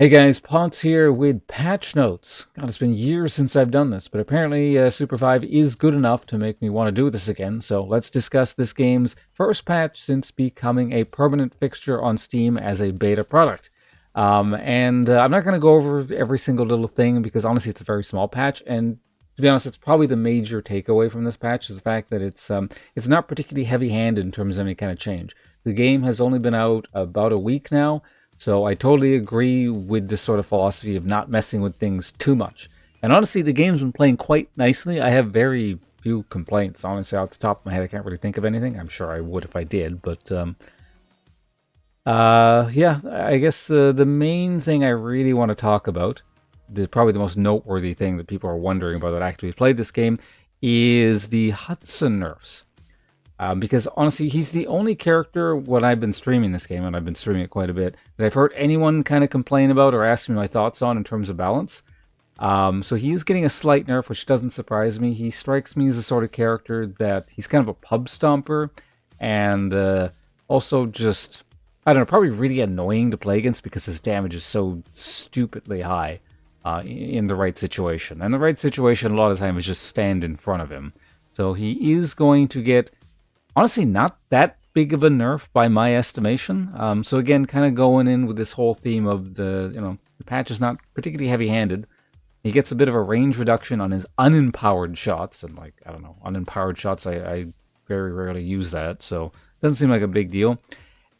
Hey guys, Ponce here with patch notes. God, it's been years since I've done this, but apparently SUPERVIVE is good enough to make me want to do this again, so let's discuss this game's first patch since becoming a permanent fixture on Steam as a beta product. I'm not going to go over every single little thing because honestly it's a very small patch, and to be honest, it's probably the major takeaway from this patch is the fact that it's not particularly heavy-handed in terms of any kind of change. The game has only been out about a week now, so I totally agree with this sort of philosophy of not messing with things too much. And honestly, the game's been playing quite nicely. I have very few complaints. Honestly, off the top of my head, I can't really think of anything. I'm sure I would if I did, but yeah, I guess the main thing I really want to talk about, probably the most noteworthy thing that people are wondering about that actually played this game, is the Hudson Nerfs. Because honestly, he's the only character when I've been streaming this game, and I've been streaming it quite a bit, that I've heard anyone kind of complain about or ask me my thoughts on in terms of balance. So he is getting a slight nerf, which doesn't surprise me. He strikes me as the sort of character that he's kind of a pub stomper, and also just, I don't know, probably really annoying to play against because his damage is so stupidly high in the right situation. And the right situation a lot of the time is just stand in front of him. So he is going to get, honestly, not that big of a nerf by my estimation. So again, kind of going in with this whole theme of the patch is not particularly heavy-handed. He gets a bit of a range reduction on his unempowered shots, and like, I don't know, unempowered shots, I very rarely use that, so it doesn't seem like a big deal.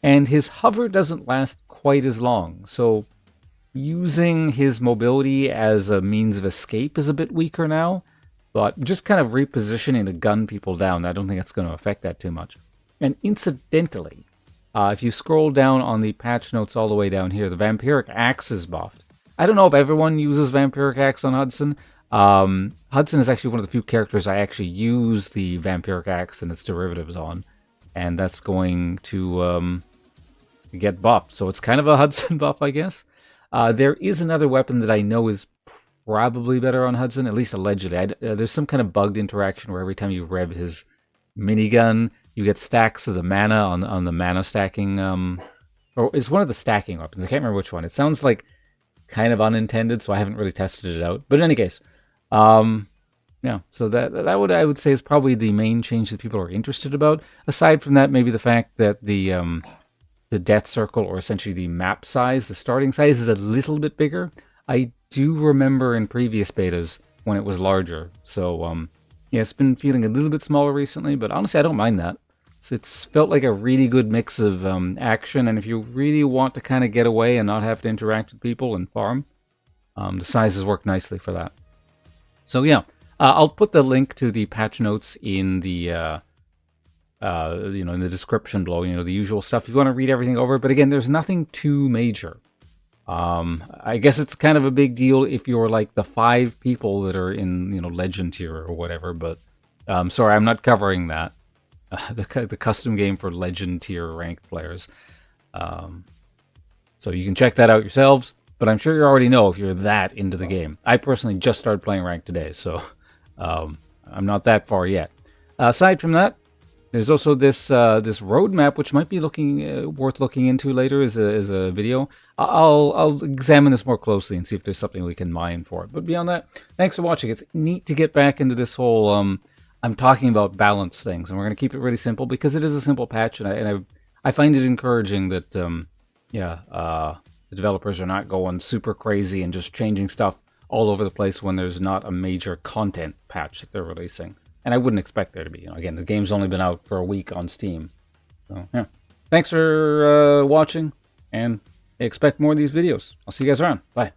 And his hover doesn't last quite as long, so using his mobility as a means of escape is a bit weaker now. But just kind of repositioning to gun people down, I don't think it's going to affect that too much. And incidentally, if you scroll down on the patch notes all the way down here, the Vampiric Axe is buffed. I don't know if everyone uses Vampiric Axe on Hudson. Hudson is actually one of the few characters I actually use the Vampiric Axe and its derivatives on. And that's going to get buffed. So it's kind of a Hudson buff, I guess. There is another weapon that I know is probably better on Hudson, at least allegedly. There's some kind of bugged interaction where every time you rev his minigun, you get stacks of the mana on the mana stacking, or it's one of the stacking weapons. I can't remember which one. It sounds like kind of unintended, so I haven't really tested it out. But in any case, yeah, so that would, I would say, is probably the main change that people are interested about. Aside from that, maybe the fact that the death circle, or essentially the map size, the starting size, is a little bit bigger. I do remember in previous betas when it was larger. So, yeah, it's been feeling a little bit smaller recently, but honestly, I don't mind that. So it's felt like a really good mix of action, and if you really want to kind of get away and not have to interact with people and farm, the sizes work nicely for that. So, yeah, I'll put the link to the patch notes in the in the description below, the usual stuff if you want to read everything over. But again, there's nothing too major. I guess it's kind of a big deal if you're like the 5 people that are in, legend tier or whatever, but sorry, I'm not covering that. The custom game for legend tier ranked players. So you can check that out yourselves, but I'm sure you already know if you're that into the game. I personally just started playing ranked today, so I'm not that far yet. Aside from that, there's also this roadmap, which might be worth looking into later as a video. I'll examine this more closely and see if there's something we can mine for it. But beyond that, thanks for watching. It's neat to get back into this whole I'm talking about balance things, and we're going to keep it really simple because it is a simple patch, and I find it encouraging that the developers are not going super crazy and just changing stuff all over the place when there's not a major content patch that they're releasing. And I wouldn't expect there to be. Again, the game's only been out for a week on Steam. So, yeah. Thanks for watching, and expect more of these videos. I'll see you guys around. Bye.